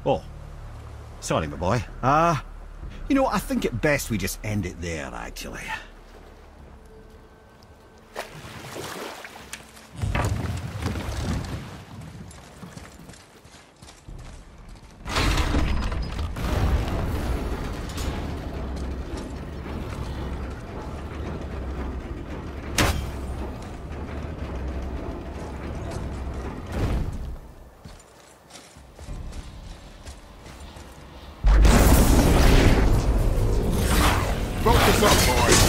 Oh, sorry, my boy. You know, I think it best we just end it there, actually. Focus up, boys.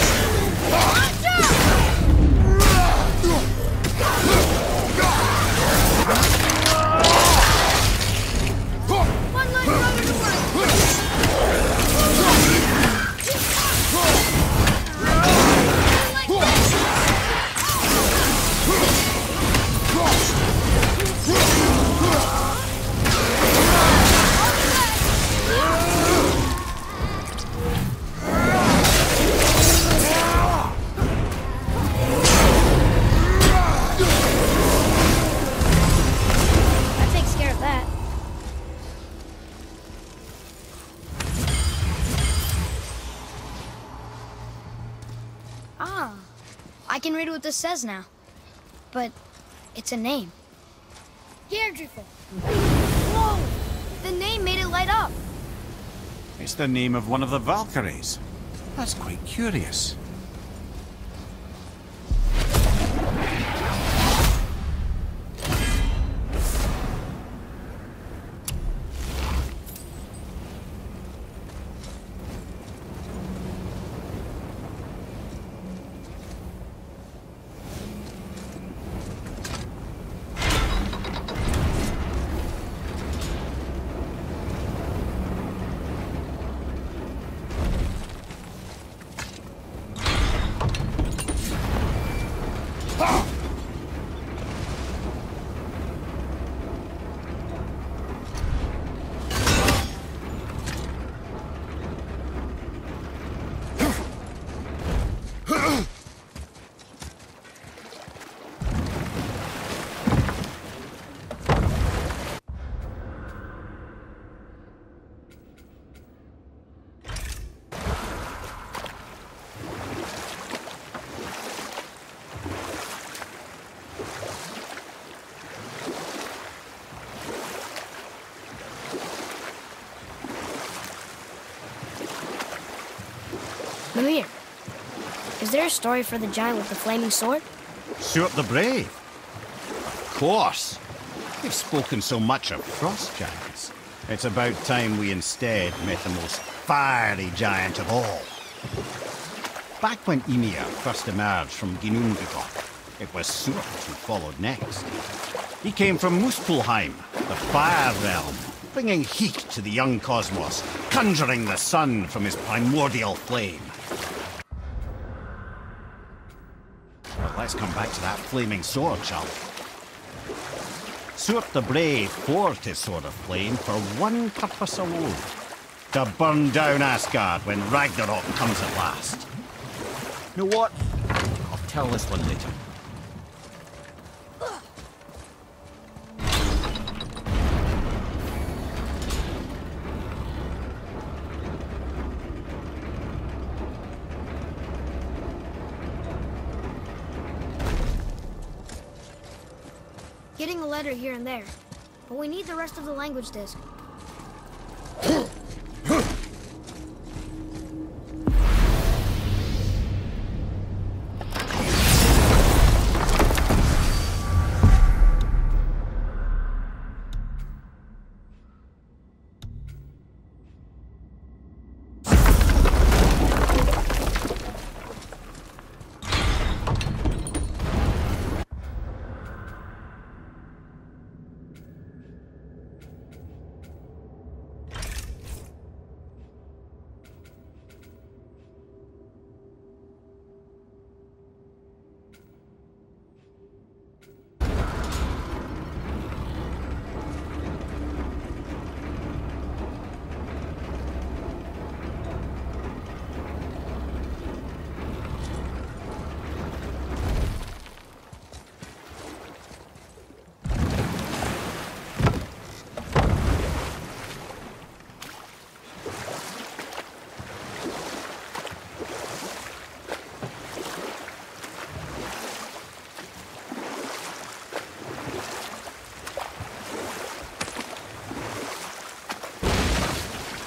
One leg out of the way. That takes care of that. Ah, I can read what this says now. But it's a name. Here, Drifter. Whoa! The name made it light up. It's the name of one of the Valkyries. That's quite curious. Mimir, is there a story for the giant with the flaming sword? Stuart the Brave. Of course. We've spoken so much of frost giants. It's about time we instead met the most fiery giant of all. Back when Ymir first emerged from Ginnungagap, it was Stuart who followed next. He came from Muspelheim, the fire realm, bringing heat to the young cosmos, conjuring the sun from his primordial flame. Well, let's come back to that flaming sword, shall we? Stuart the Brave forged his sword of flame for one purpose alone: to burn down Asgard when Ragnarok comes at last. You know what? I'll tell this one later. Getting a letter here and there, but we need the rest of the language disc.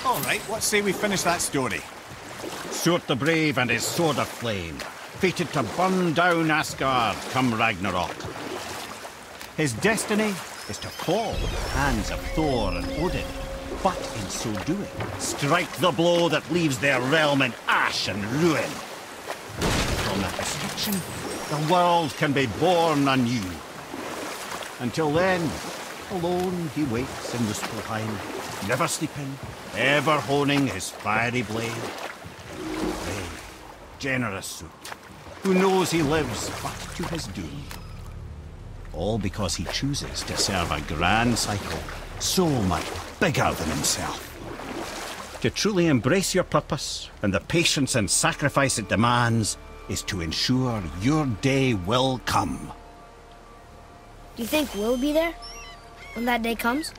All right, let's say we finish that story. Surt the Brave and his sword of flame, fated to burn down Asgard come Ragnarok. His destiny is to fall at the hands of Thor and Odin, but in so doing, strike the blow that leaves their realm in ash and ruin. From that destruction, the world can be born anew. Until then, alone he waits in Muspelheim, never sleeping, ever honing his fiery blade. Brave, generous Surt, who knows he lives but to his doom. All because he chooses to serve a grand cycle so much bigger than himself. To truly embrace your purpose and the patience and sacrifice it demands is to ensure your day will come. Do you think we'll be there when that day comes?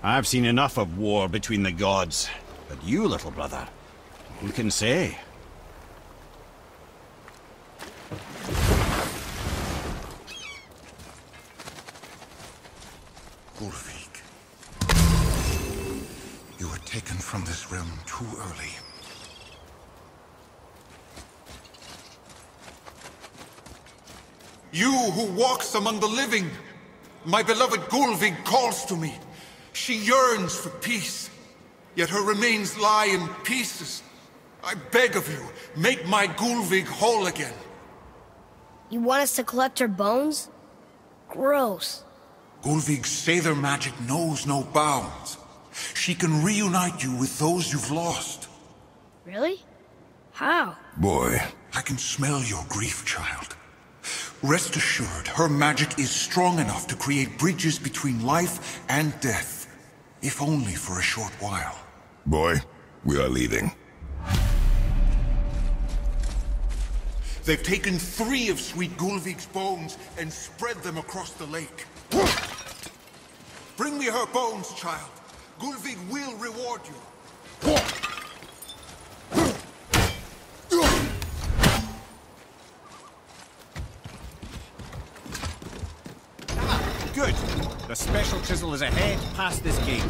I've seen enough of war between the gods, but you, little brother, who can say? Ulfik, you were taken from this realm too early. You who walks among the living, my beloved Gulvig calls to me. She yearns for peace, yet her remains lie in pieces. I beg of you, make my Gulvig whole again. You want us to collect her bones? Gross. Gulvig's Sather magic knows no bounds. She can reunite you with those you've lost. Really? How? Boy, I can smell your grief, child. Rest assured, her magic is strong enough to create bridges between life and death, if only for a short while. Boy, we are leaving. They've taken 3 of Sweet Gulvig's bones and spread them across the lake. Bring me her bones, child. Gulvig will reward you. Good. The special chisel is ahead past this gate.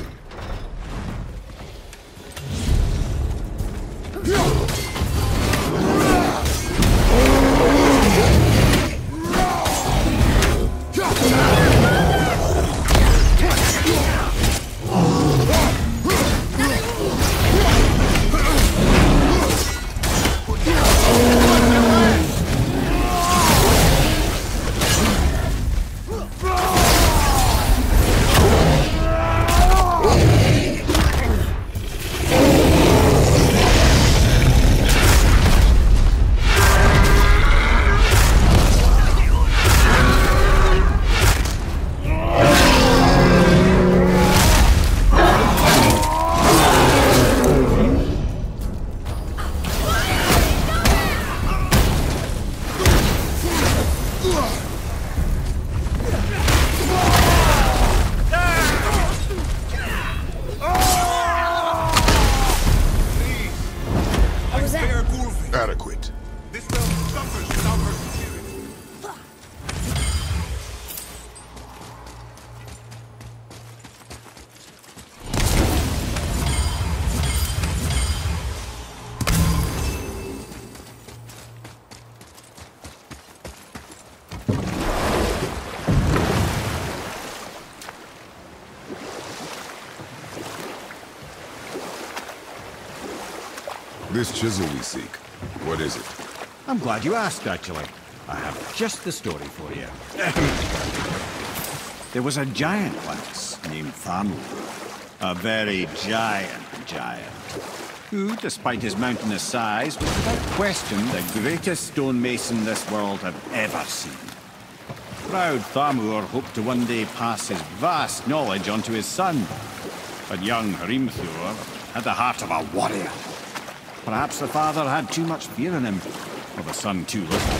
Adequate. This realm suffers without her spirit. This chisel we seek, what is it? I'm glad you asked, actually. I have just the story for you. There was a giant once named Thamur. A very giant, who, despite his mountainous size, was without question the greatest stonemason this world had ever seen. Proud Thamur hoped to one day pass his vast knowledge on to his son. But young Hrimthur had the heart of a warrior. Perhaps the father had too much fear in him, or the son too little.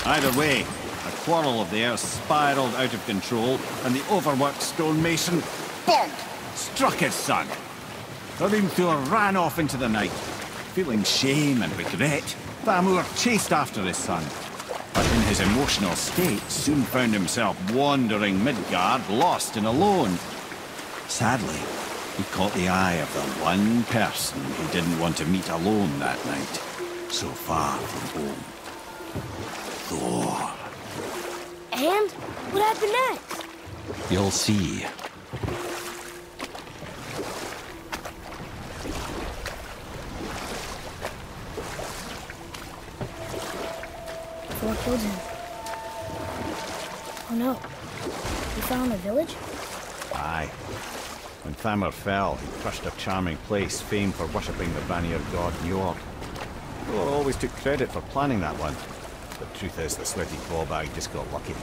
Either way, the quarrel of theirs spiraled out of control, and the overworked stonemason, bonk, struck his son. Hrimthur ran off into the night. Feeling shame and regret, Thamur chased after his son. But in his emotional state, soon found himself wandering Midgard, lost and alone. Sadly, He caught the eye of the one person he didn't want to meet alone that night, so far from home. Thor. And what happened next? You'll see. Thor killed him. Oh no. We found the village? Aye. When Thamur fell, he crushed a charming place famed for worshipping the Vanir god Njord. Thor always took credit for planning that one. The truth is, the sweaty clawbag just got lucky.